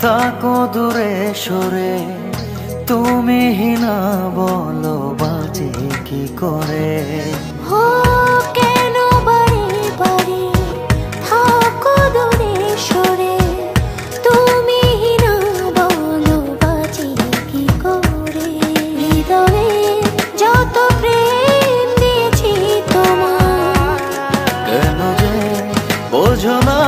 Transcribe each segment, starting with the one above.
থাকো দূরে সরে, তুমি না বলো বাজে কি করে। হো কেন বারে বারে থাকো দূরে সরে, তুমি না বলো বাজে কি করে। হৃদয়ে যত প্রেম দিয়েছি তোমার, কেন যে বোঝো না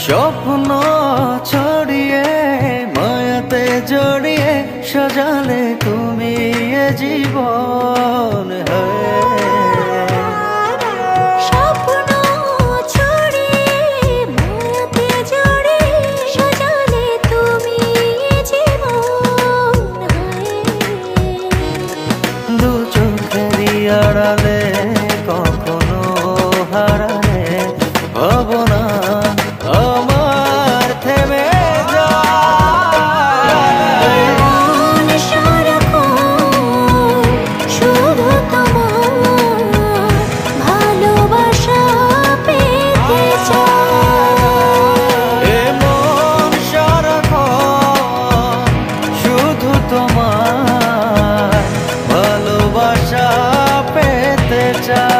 স্বপ্ন ছড়িয়ে মায়াতে জড়িয়ে সাজালে তুমি এ জীবন। স্বপ্ন ছড়িয়ে মায়াতে জড়িয়ে সাজালে তুমি জীবন। দু চোখেরই আড়ালে কখনো হারালে ভাবনা আমার থেমে যায়। মন সারাক্ষণ শুধু তোমার ভালোবাসা পেতে চায়। এ মন সারাক্ষণ শুধু তোমার ভালোবাসা পেতে চায়।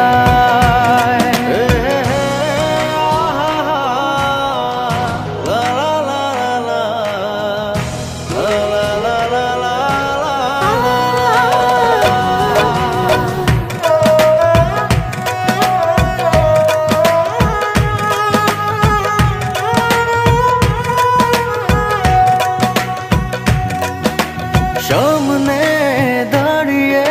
সামনে দাঁড়িয়ে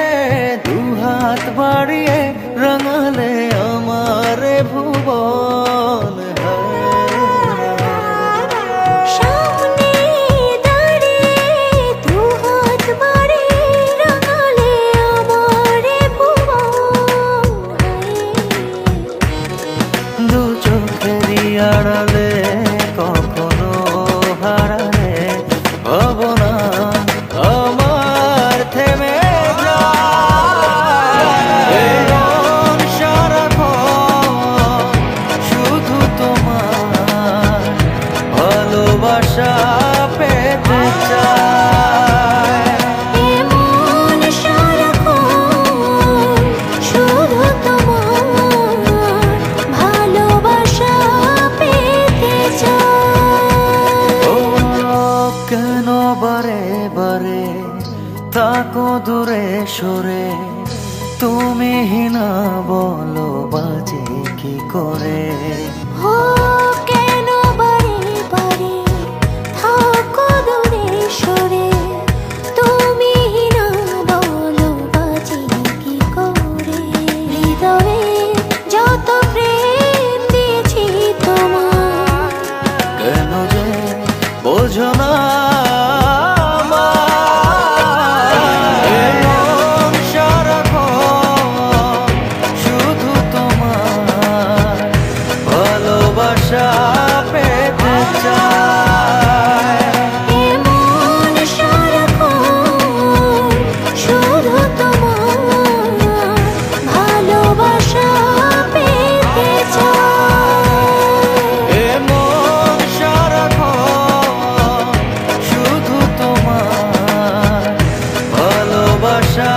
দুহাত বাড়িয়ে রাঙালে আমার ভুবন। সামনে দাঁড়িয়ে দুহাত বাড়িয়ে রাঙালে আমার ভুবন। দু চোখেরই আড়ালে কখনো হারালে ভাবনা আমার থেমে যায়। মন সারাক্ষণ শুধু তোমার ভালোবাসা পেতে চায়। মন সারাক্ষণ শুধু তোমার ভালোবাসা পেতে চায়। ও কেন বারে বারে থাকো দূরে সরে, তুমি না বলো বাজে কি করে। হো কেন বারে বারে থাকো দূরে সরে, তুমি না বলো বাজে কি করে। হৃদয়ে যত প্রেম দিয়েছি তোমার, কেন যে বোঝো না শুধু তোমার ভালোবাসা পেতে চায়। মন সারাক্ষণ শুধু তোমার ভালোবাসা পেতে চায়। মন সারাক্ষণ শুধু তোমার ভালোবাসা